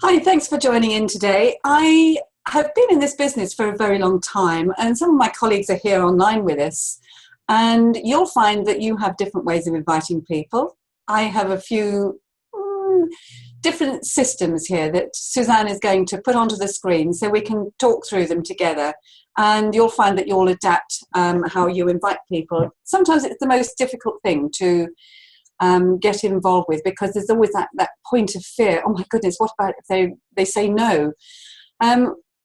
Hi, thanks for joining in today. I have been in this business for a very long time, and some of my colleagues are here online with us. And you'll find that you have different ways of inviting people. I have a few different systems here that Suzanne is going to put onto the screen so we can talk through them together. And you'll find that you'll adapt how you invite people. Sometimes it's the most difficult thing to get involved with, because there's always that point of fear. Oh my goodness, what about if they say no?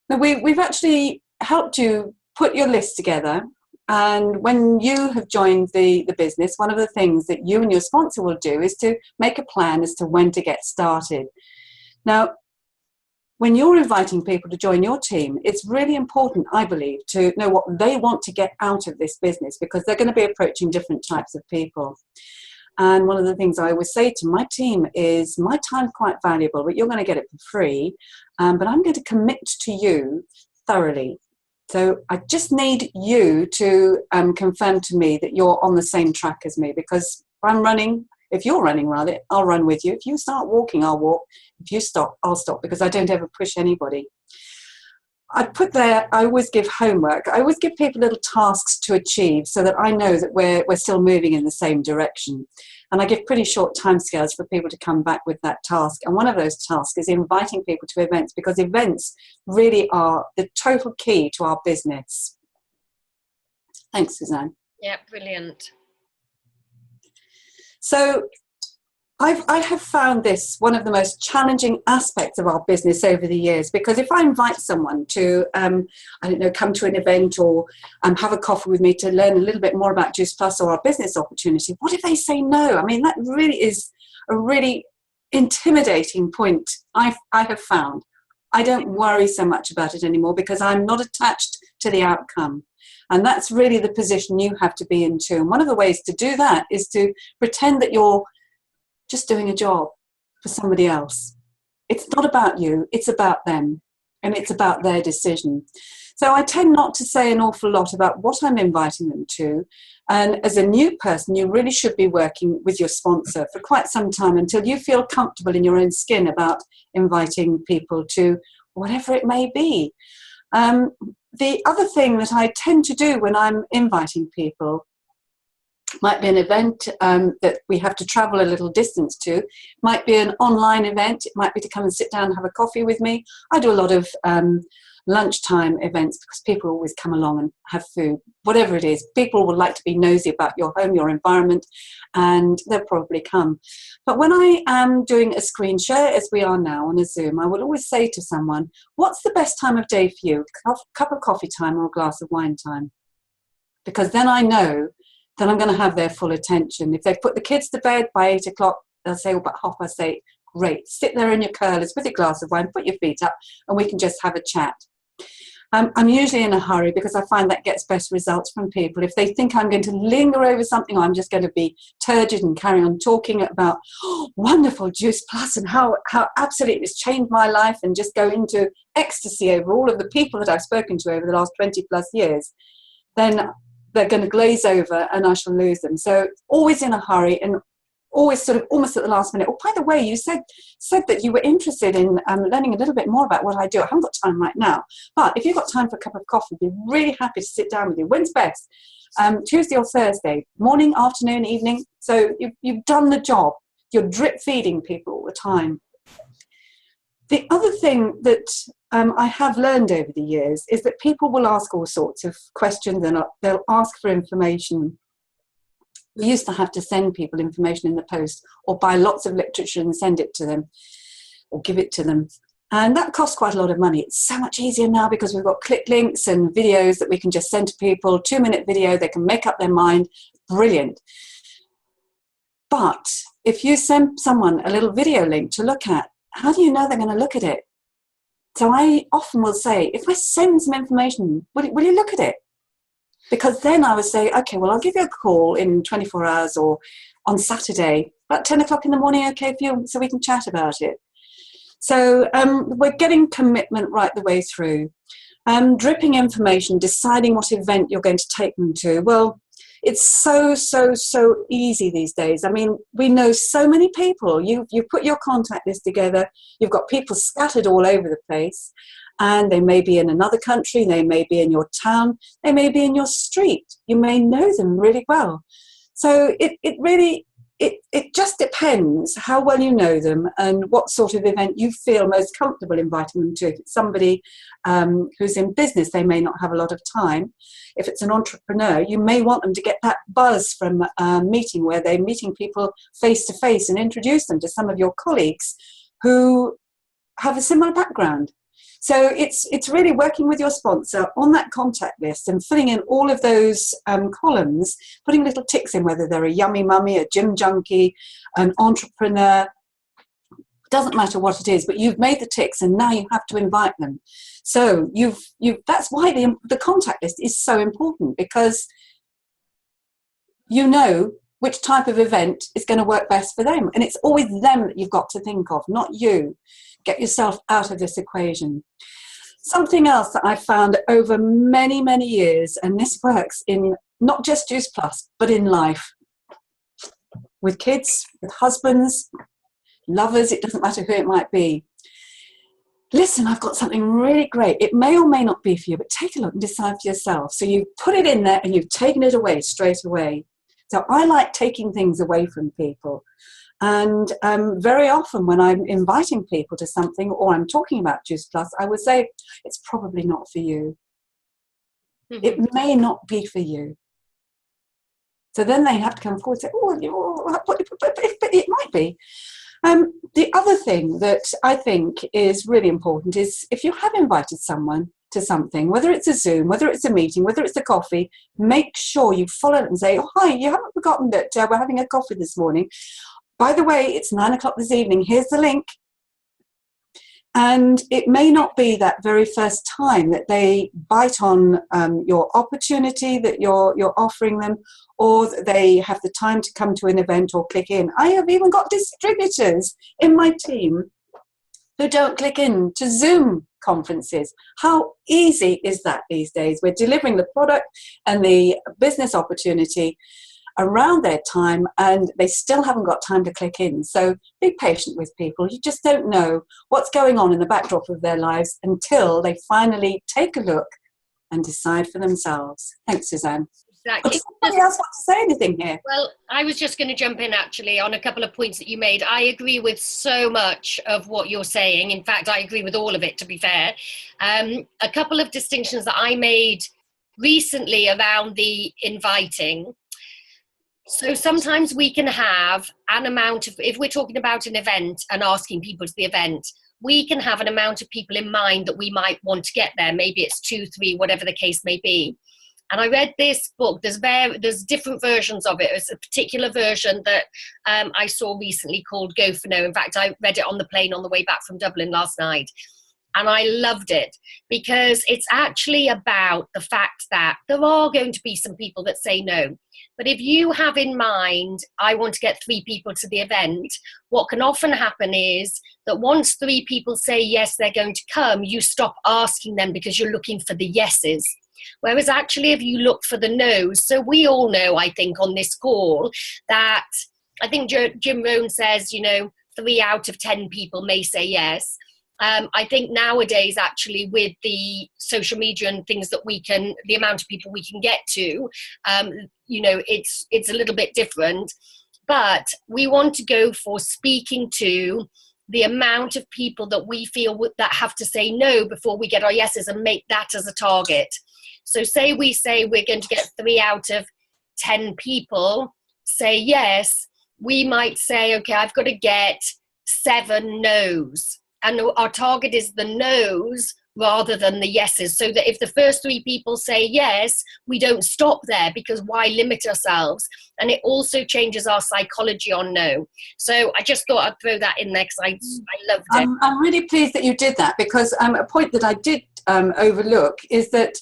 We've actually helped you put your list together, and when you have joined the business, one of the things that you and your sponsor will do is to make a plan as to when to get started. Now, when you're inviting people to join your team, it's really important, I believe, to know what they want to get out of this business, because they're going to be approaching different types of people. And one of the things I always say to my team is, my time's quite valuable, but you're going to get it for free. But I'm going to commit to you thoroughly. So I just need you to confirm to me that you're on the same track as me, because if you're running rather, I'll run with you. If you start walking, I'll walk. If you stop, I'll stop, because I don't ever push anybody. I always give homework. I always give people little tasks to achieve so that I know that we're still moving in the same direction. And I give pretty short timescales for people to come back with that task. And one of those tasks is inviting people to events, because events really are the total key to our business. Thanks, Suzanne. Yeah, brilliant. So I have found this one of the most challenging aspects of our business over the years, because if I invite someone to, come to an event or have a coffee with me to learn a little bit more about Juice Plus or our business opportunity, what if they say no? I mean, that really is a really intimidating point I have found. I don't worry so much about it anymore, because I'm not attached to the outcome. And that's really the position you have to be in too. And one of the ways to do that is to pretend that you're just doing a job for somebody else. It's not about you, it's about them, and it's about their decision. So I tend not to say an awful lot about what I'm inviting them to. And as a new person, you really should be working with your sponsor for quite some time, until you feel comfortable in your own skin about inviting people to whatever it may be. The other thing that I tend to do when I'm inviting people might be an event that we have to travel a little distance to. It might be an online event. It might be to come and sit down and have a coffee with me. I do a lot of lunchtime events, because people always come along and have food. Whatever it is, people would like to be nosy about your home, your environment, and they'll probably come. But when I am doing a screen share, as we are now on a Zoom, I will always say to someone, what's the best time of day for you? A cup of coffee time or a glass of wine time? Because then I know then I'm going to have their full attention. If they've put the kids to bed by 8 o'clock, they'll say, about 8:30, great, sit there in your curlers with your glass of wine, put your feet up, and we can just have a chat. I'm usually in a hurry, because I find that gets better results from people. If they think I'm going to linger over something, or I'm just going to be turgid and carry on talking about wonderful Juice Plus and how absolutely it's changed my life, and just go into ecstasy over all of the people that I've spoken to over the last 20 plus years, then they're going to glaze over and I shall lose them. So always in a hurry, and always sort of almost at the last minute. Oh, by the way, you said that you were interested in learning a little bit more about what I do. I haven't got time right now, but if you've got time for a cup of coffee, I'd be really happy to sit down with you. When's best? Tuesday or Thursday? Morning, afternoon, evening? So you've done the job. You're drip feeding people all the time. The other thing that I have learned over the years is that people will ask all sorts of questions, and they'll ask for information. We used to have to send people information in the post, or buy lots of literature and send it to them, or give it to them. And that costs quite a lot of money. It's so much easier now, because we've got click links and videos that we can just send to people. 2-minute video, they can make up their mind. Brilliant. But if you send someone a little video link to look at, how do you know they're going to look at it? So I often will say, if I send some information, will you look at it? Because then I would say, okay, well, I'll give you a call in 24 hours or on Saturday, about 10 o'clock in the morning, okay for you, so we can chat about it. So we're getting commitment right the way through. Dripping information, deciding what event you're going to take them to. Well, It's so easy these days. I mean, we know so many people. You put your contact list together. You've got people scattered all over the place, and they may be in another country. They may be in your town. They may be in your street. You may know them really well. So it really, it just depends how well you know them and what sort of event you feel most comfortable inviting them to. If it's somebody who's in business, they may not have a lot of time. If it's an entrepreneur, you may want them to get that buzz from a meeting where they're meeting people face to face and introduce them to some of your colleagues who have a similar background. So it's really working with your sponsor on that contact list and filling in all of those columns, putting little ticks in, whether they're a yummy mummy, a gym junkie, an entrepreneur. Doesn't matter what it is, but you've made the ticks and now you have to invite them. So that's why the contact list is so important, because you know which type of event is going to work best for them. And it's always them that you've got to think of, not you. Get yourself out of this equation. Something else that I found over many, many years, and this works in not just Juice Plus, but in life, with kids, with husbands, lovers, it doesn't matter who it might be. Listen, I've got something really great. It may or may not be for you, but take a look and decide for yourself. So you put it in there and you've taken it away straight away. So I like taking things away from people. And very often when I'm inviting people to something or I'm talking about Juice Plus, I would say, it's probably not for you. Mm-hmm. It may not be for you. So then they have to come forward and say, but it might be. The other thing that I think is really important is if you have invited someone to something, whether it's a Zoom, whether it's a meeting, whether it's a coffee, make sure you follow it and say, oh, hi, you haven't forgotten that we're having a coffee this morning. By the way, it's 9 o'clock this evening. Here's the link. And it may not be that very first time that they bite on your opportunity that you're offering them, or that they have the time to come to an event or click in. I have even got distributors in my team who don't click in to Zoom conferences. How easy is that these days? We're delivering the product and the business opportunity around their time, and they still haven't got time to click in. So be patient with people. You just don't know what's going on in the backdrop of their lives until they finally take a look and decide for themselves. Thanks, Suzanne. Exactly. Does somebody else want to say anything here? Well, I was just going to jump in actually on a couple of points that you made. I agree with so much of what you're saying. In fact, I agree with all of it, to be fair. A couple of distinctions that I made recently around the inviting. So sometimes we can have an amount of, if we're talking about an event and asking people to the event, we can have an amount of people in mind that we might want to get there. Maybe it's 2, 3, whatever the case may be. And I read this book. There's different versions of it. There's a particular version that I saw recently called Go For No. In fact, I read it on the plane on the way back from Dublin last night. And I loved it because it's actually about the fact that there are going to be some people that say no. But if you have in mind, I want to get 3 people to the event, what can often happen is that once 3 people say yes, they're going to come, you stop asking them because you're looking for the yeses. Whereas actually if you look for the no's, so we all know, I think, on this call that I think Jim Rohn says, 3 out of 10 people may say yes. I think nowadays, actually, with the social media and things that the amount of people we can get to, it's a little bit different. But we want to go for speaking to the amount of people that we feel that have to say no before we get our yeses, and make that as a target. So say we're going to get 3 out of 10 people say yes, we might say, okay, I've got to get 7 no's. And our target is the no's rather than the yeses, so that if the first 3 people say yes, we don't stop there, because why limit ourselves? And it also changes our psychology on no. So I just thought I'd throw that in there because I loved it. I'm really pleased that you did that, because a point that I did overlook is that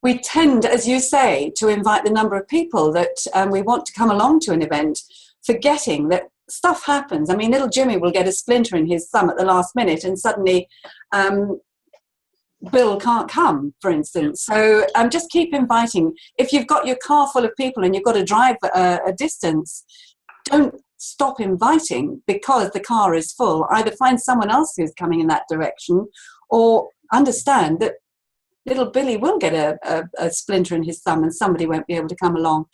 we tend, as you say, to invite the number of people that we want to come along to an event, forgetting that stuff happens. I mean, little Jimmy will get a splinter in his thumb at the last minute, and suddenly Bill can't come, for instance. So just keep inviting. If you've got your car full of people and you've got to drive a distance, don't stop inviting because the car is full. Either find someone else who's coming in that direction, or understand that little Billy will get a splinter in his thumb and somebody won't be able to come along.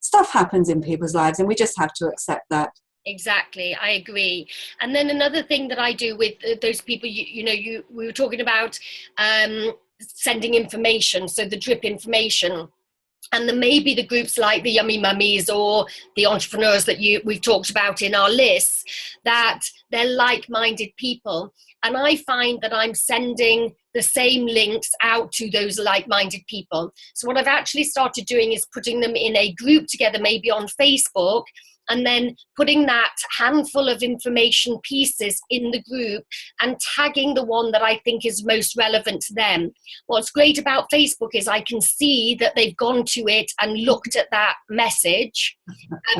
Stuff happens in people's lives and we just have to accept that. Exactly, I agree. And then another thing that I do with those people, we were talking about sending information, so the drip information. And then maybe the groups like the Yummy Mummies or the entrepreneurs that we've talked about in our lists, that they're like-minded people. And I find that I'm sending the same links out to those like-minded people. So what I've actually started doing is putting them in a group together, maybe on Facebook, and then putting that handful of information pieces in the group and tagging the one that I think is most relevant to them. What's great about Facebook is I can see that they've gone to it and looked at that message.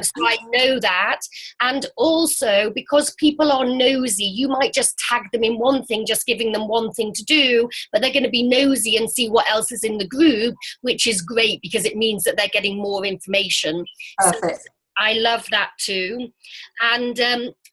So I know that. And also, because people are nosy, you might just tag them in one thing, just giving them one thing to do, but they're going to be nosy and see what else is in the group, which is great because it means that they're getting more information. Perfect. So I love that too. And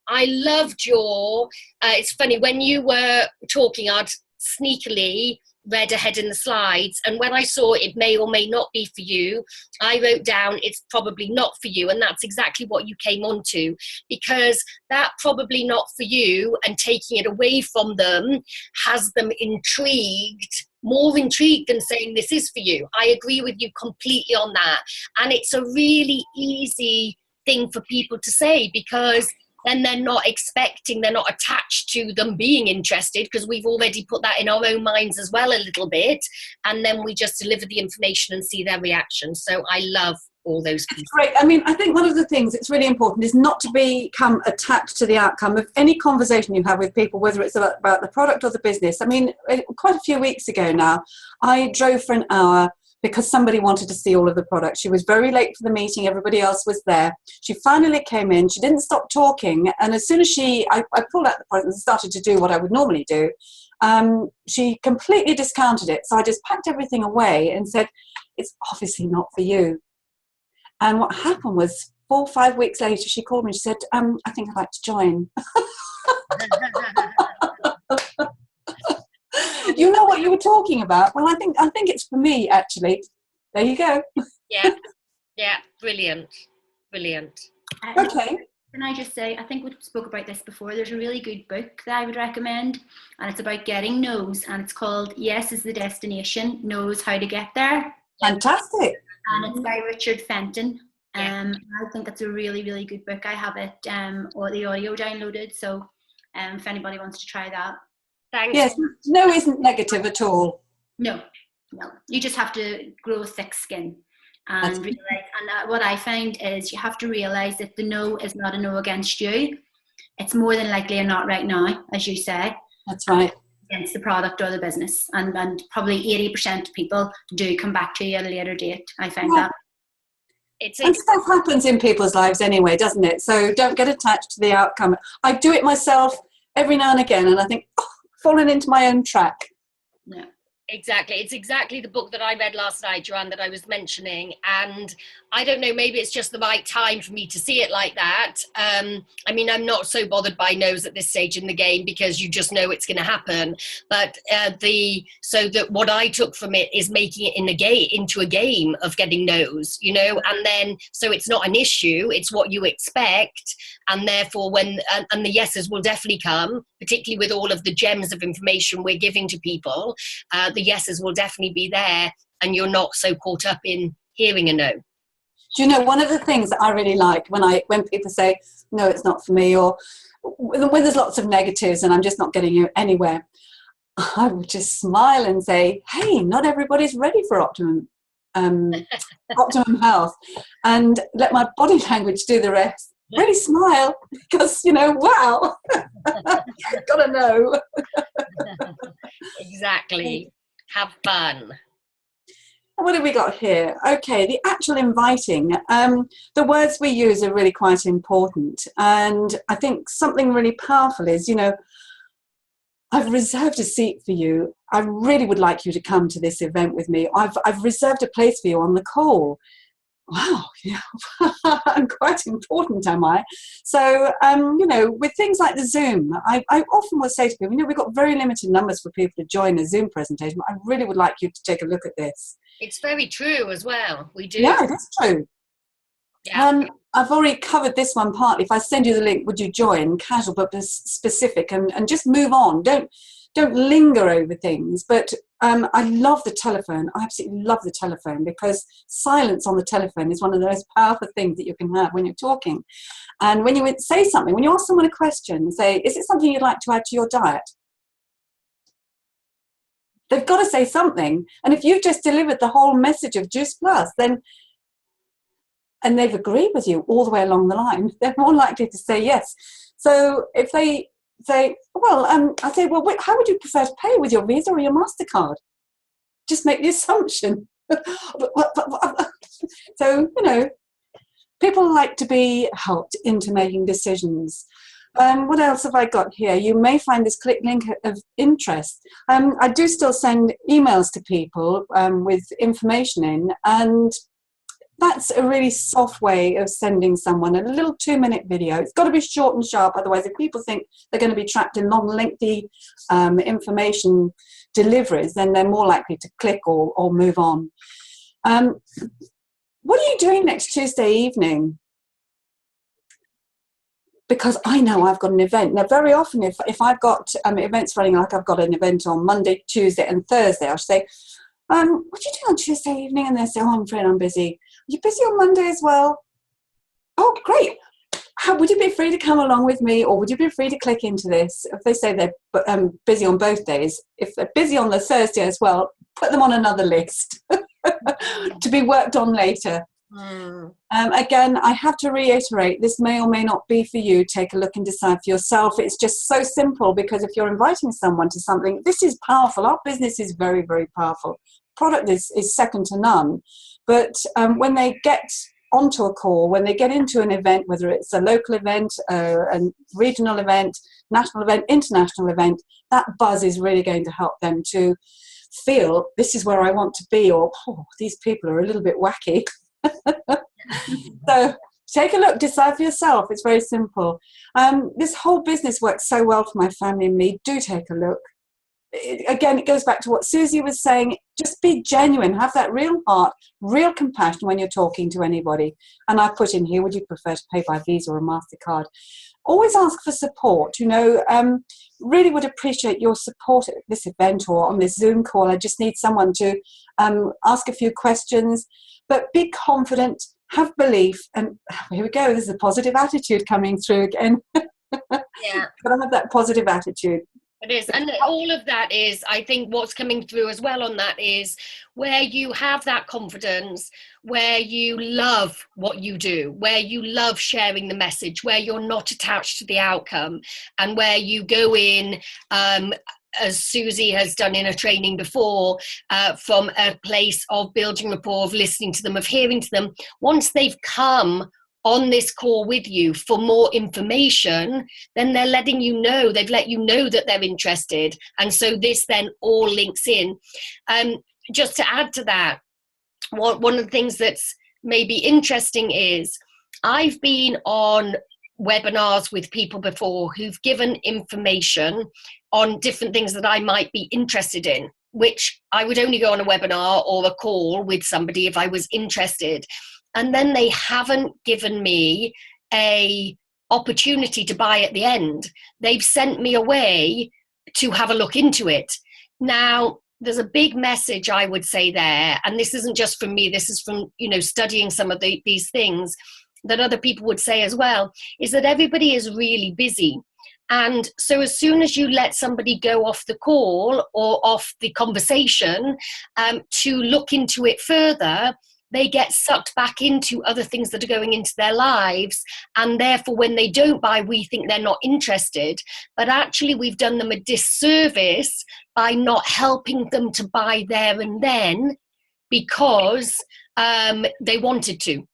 I loved your, it's funny, when you were talking, I'd sneakily read ahead in the slides. And when I saw it may or may not be for you, I wrote down it's probably not for you. And that's exactly what you came onto, because that probably not for you and taking it away from them has them intrigued, more intrigued than saying this is for you. I agree with you completely on that. And it's a really easy thing for people to say, because then they're not expecting, they're not attached to them being interested, because we've already put that in our own minds as well a little bit. And then we just deliver the information and see their reaction. So I love all those pieces. Great. I mean, I think one of the things that's really important is not to become attached to the outcome of any conversation you have with people, whether it's about the product or the business. I mean, quite a few weeks ago now, I drove for an hour because somebody wanted to see all of the products. She was very late for the meeting. Everybody else was there. She finally came in. She didn't stop talking. And as soon as I pulled out the product and started to do what I would normally do, she completely discounted it. So I just packed everything away and said, it's obviously not for you. And what happened was 4 or 5 weeks later, she called me and she said, I think I'd like to join. You know what you were talking about? Well, I think it's for me, actually. There you go. Yeah, brilliant. Okay. Can I just say, I think we spoke about this before. There's a really good book that I would recommend, and it's about getting no's, and it's called Yes is the Destination, Knows How to Get There. Fantastic. And it's by Richard Fenton. Yeah. I think it's a really, really good book. I have it, or the audio downloaded, so if anybody wants to try that. Thanks. Yes, no isn't negative at all. No. You just have to grow thick skin. And realize, and what I find is you have to realize that the no is not a no against you. It's more than likely a not right now, as you say. That's right. Against the product or the business. And probably 80% of people do come back to you at a later date. I find that. And stuff happens in people's lives anyway, doesn't it? So don't get attached to the outcome. I do it myself every now and again, and I think, fallen into my own trap. Yeah. Exactly. It's exactly the book that I read last night, Joanne, that I was mentioning. And I don't know, maybe it's just the right time for me to see it like that. I mean, I'm not so bothered by no's at this stage in the game because you just know it's going to happen. But so that what I took from it is making it into a game of getting no's, and then so it's not an issue, it's what you expect. And therefore, and the yeses will definitely come, particularly with all of the gems of information we're giving to people. The yeses will definitely be there, and you're not so caught up in hearing a no. Do you know, one of the things that I really like when people say, no, it's not for me, or when there's lots of negatives and I'm just not getting anywhere, I would just smile and say, hey, not everybody's ready for optimum health, and let my body language do the rest. Really smile, because, wow, gotta know. Exactly. Have fun. What have we got here? Okay, the actual inviting. The words we use are really quite important. And I think something really powerful is, I've reserved a seat for you. I really would like you to come to this event with me. I've reserved a place for you on the call. Wow, yeah, I'm quite important, am I? So, with things like the Zoom, I often will say to people, we've got very limited numbers for people to join a Zoom presentation, but I really would like you to take a look at this. It's very true as well. We do. Yeah, that's true. Yeah. I've already covered this one partly. If I send you the link, would you join? Casual but specific, and just move on. Don't linger over things. But I love the telephone. I absolutely love the telephone, because silence on the telephone is one of the most powerful things that you can have when you're talking. And when you say something, when you ask someone a question, say, is it something you'd like to add to your diet? They've got to say something. And if you've just delivered the whole message of Juice Plus, then, and they've agreed with you all the way along the line, they're more likely to say yes. So if they say, I say, well, how would you prefer to pay, with your Visa or your MasterCard? Just make the assumption. So, people like to be helped into making decisions. What else have I got here? You may find this click link of interest. I do still send emails to people with information in, and that's a really soft way of sending someone a little 2-minute video. It's got to be short and sharp, otherwise if people think they're going to be trapped in long, lengthy information deliveries, then they're more likely to click or move on. What are you doing next Tuesday evening? Because I know I've got an event. Now, very often if I've got events running, like I've got an event on Monday, Tuesday and Thursday, I'll say, what do you do on Tuesday evening? And they say, I'm afraid I'm busy. Are you busy on Monday as well? Oh, great. Would you be free to come along with me, or would you be free to click into this? If they say they're busy on both days, if they're busy on the Thursday as well, put them on another list to be worked on later. Again, I have to reiterate, this may or may not be for you. Take a look and decide for yourself. It's just so simple, because if you're inviting someone to something, this is powerful. Our business is very, very powerful. Product is second to none. But when they get onto a call, when they get into an event, whether it's a local event, a regional event, national event, international event, that buzz is really going to help them to feel, this is where I want to be, or these people are a little bit wacky. So take a look, decide for yourself. It's very simple. This whole business works so well for my family and me. Do take a look. Again, it goes back to what Susie was saying. Just be genuine. Have that real heart, real compassion when you're talking to anybody. And I put in here, would you prefer to pay by Visa or MasterCard? Always ask for support. Really would appreciate your support at this event or on this Zoom call. I just need someone to ask a few questions. But be confident, have belief, and here we go. There's a positive attitude coming through again. Yeah. Gotta have that positive attitude. It is. And all of that is, I think what's coming through as well on that is where you have that confidence, where you love what you do, where you love sharing the message, where you're not attached to the outcome, and where you go in, as Susie has done in a training before, from a place of building rapport, of listening to them, of hearing to them. Once they've come on this call with you for more information, then they're letting you know, they've let you know that they're interested. And so this then all links in. Just to add to that, one of the things that's maybe interesting is I've been on webinars with people before who've given information on different things that I might be interested in, which I would only go on a webinar or a call with somebody if I was interested. And then they haven't given me a opportunity to buy at the end. They've sent me away to have a look into it. Now, there's a big message I would say there, and this isn't just from me, this is from, studying some of these things that other people would say as well, is that everybody is really busy. And so as soon as you let somebody go off the call or off the conversation to look into it further, they get sucked back into other things that are going into their lives. And therefore, when they don't buy, we think they're not interested. But actually, we've done them a disservice by not helping them to buy there and then because they wanted to.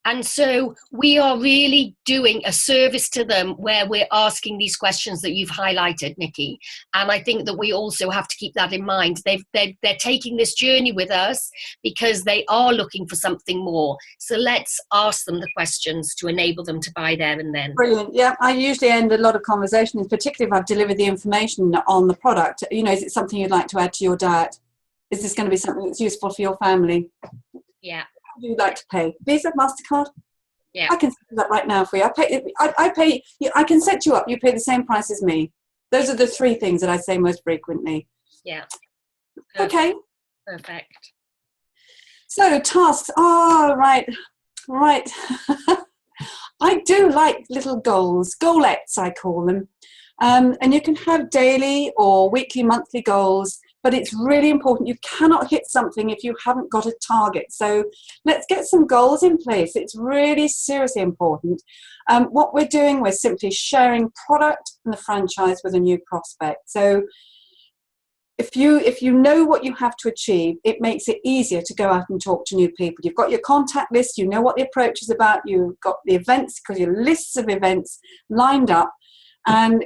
And so we are really doing a service to them where we're asking these questions that you've highlighted, Nicky. And I think that we also have to keep that in mind. They're taking this journey with us because they are looking for something more. So let's ask them the questions to enable them to buy there and then. Brilliant. Yeah, I usually end a lot of conversations, particularly if I've delivered the information on the product. You know, is it something you'd like to add to your diet? Is this going to be something that's useful for your family? Yeah. How do you like to pay? Visa, MasterCard? Yeah. I can do that right now for you. I pay. I can set you up. You pay the same price as me. Those are the three things that I say most frequently. Yeah. Okay. Perfect. So tasks. Oh, right. I do like little goals, goalettes I call them. And you can have daily or weekly, monthly goals, but it's really important. You cannot hit something if you haven't got a target. So let's get some goals in place. It's really seriously important. What we're doing, we're simply sharing product and the franchise with a new prospect. So if you know what you have to achieve, it makes it easier to go out and talk to new people. You've got your contact list, you know what the approach is about, you've got the events, because your lists of events lined up, and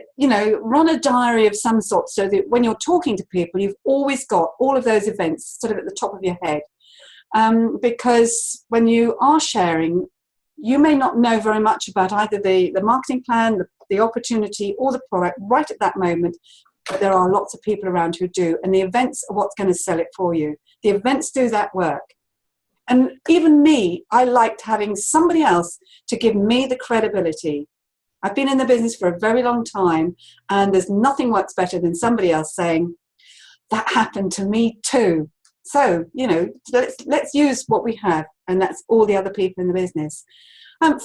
run a diary of some sort so that when you're talking to people, you've always got all of those events sort of at the top of your head. Because when you are sharing, you may not know very much about either the marketing plan, the opportunity, or the product right at that moment. But there are lots of people around who do, and the events are what's going to sell it for you. The events do that work. And even me, I liked having somebody else to give me the credibility. I've been in the business for a very long time, and there's nothing works better than somebody else saying, that happened to me too. So, let's use what we have, and that's all the other people in the business.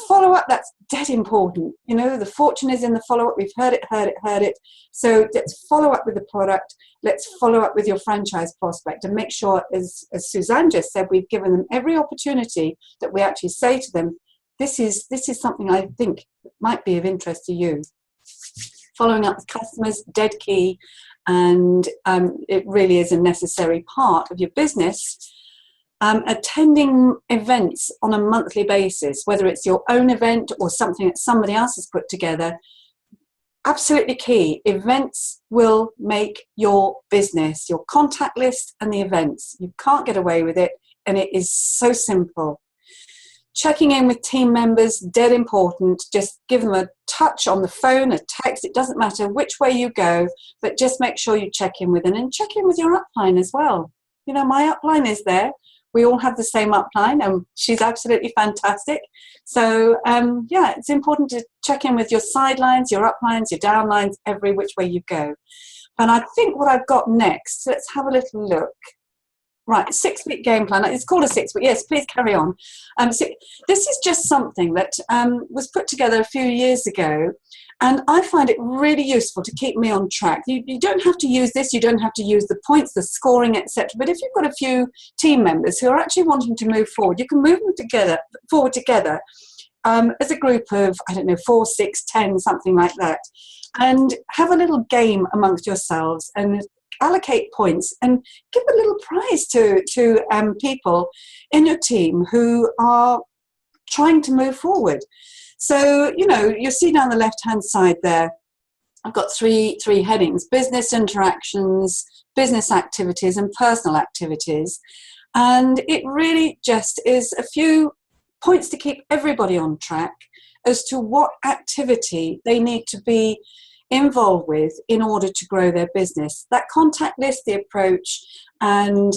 Follow up, that's dead important. The fortune is in the follow up. We've heard it. So let's follow up with the product. Let's follow up with your franchise prospect and make sure, as Suzanne just said, we've given them every opportunity that we actually say to them, this is something I think might be of interest to you. Following up with customers, dead key, and it really is a necessary part of your business. Attending events on a monthly basis, whether it's your own event or something that somebody else has put together, absolutely key. Events will make your business, your contact list and the events. You can't get away with it, and it is so simple. Checking in with team members, dead important. Just give them a touch on the phone, a text. It doesn't matter which way you go, but just make sure you check in with them, and check in with your upline as well. My upline is there. We all have the same upline, and she's absolutely fantastic. So, it's important to check in with your sidelines, your uplines, your downlines, every which way you go. And I think what I've got next, let's have a little look. Right, 6-week game plan. It's called a 6-week. Yes, please carry on. So this is just something that was put together a few years ago, and I find it really useful to keep me on track. You don't have to use this. You don't have to use the points, the scoring, etc. But if you've got a few team members who are actually wanting to move forward, you can move them forward together as a group of, 4, 6, 10, something like that, and have a little game amongst yourselves and allocate points and give a little prize to people in your team who are trying to move forward. So, you'll see down the left-hand side there, I've got three headings: business interactions, business activities, and personal activities. And it really just is a few points to keep everybody on track as to what activity they need to be involved with in order to grow their business. That contact list, the approach, and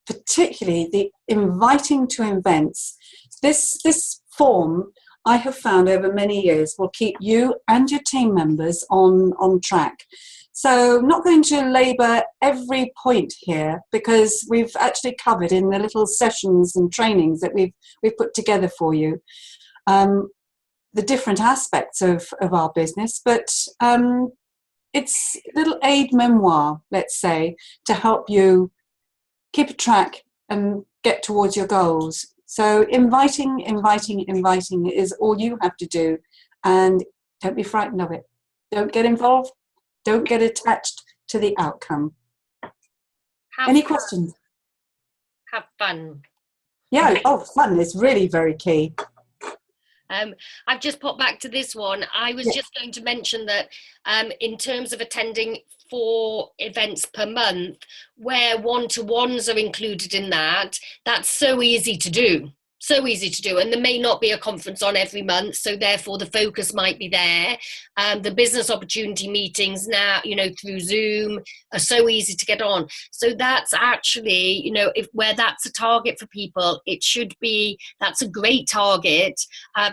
particularly the inviting to events. This form, I have found over many years, will keep you and your team members on track. So I'm not going to labour every point here, because we've actually covered in the little sessions and trainings that we've put together for you the different aspects of our business, but it's a little aid memoir, let's say, to help you keep a track and get towards your goals. So inviting is all you have to do, and don't be frightened of it. Don't get involved. Don't get attached to the outcome. Any questions? Have fun. Yeah, fun is really very key. I've just popped back to this one. I was just going to mention that in terms of attending 4 events per month, where one-to-ones are included in that, that's so easy to do. So easy to do. And there may not be a conference on every month, so therefore the focus might be there. The business opportunity meetings now, through Zoom are so easy to get on. So that's actually, where that's a target for people, that's a great target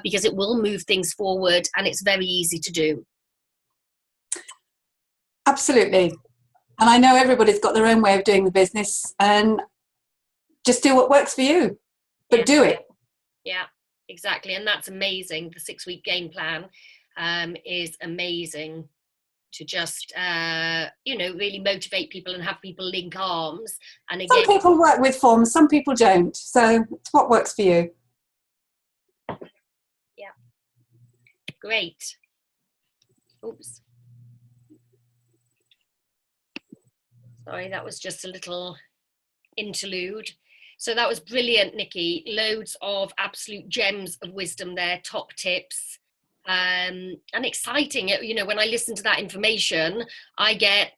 because it will move things forward and it's very easy to do. Absolutely. And I know everybody's got their own way of doing the business, and just do what works for you, but do it. Yeah, exactly. And that's amazing. The 6-week game plan is amazing to just, really motivate people and have people link arms. And again, some people work with forms, some people don't. So it's what works for you. Yeah. Great. Oops. Sorry, that was just a little interlude. So that was brilliant, Nicky. Loads of absolute gems of wisdom there, top tips, and exciting. When I listen to that information, I get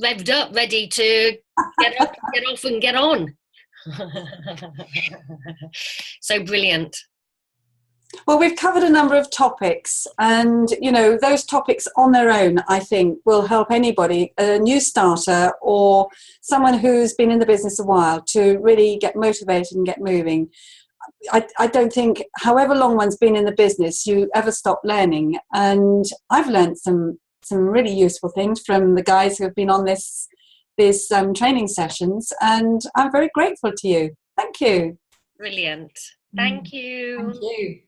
revved up, ready to get up, get off and get on. So brilliant. Well, we've covered a number of topics, and those topics on their own, I think, will help anybody, a new starter or someone who's been in the business a while, to really get motivated and get moving. I don't think, however long one's been in the business, you ever stop learning. And I've learned some really useful things from the guys who have been on these training sessions, and I'm very grateful to you. Thank you. Brilliant. Thank you. Thank you.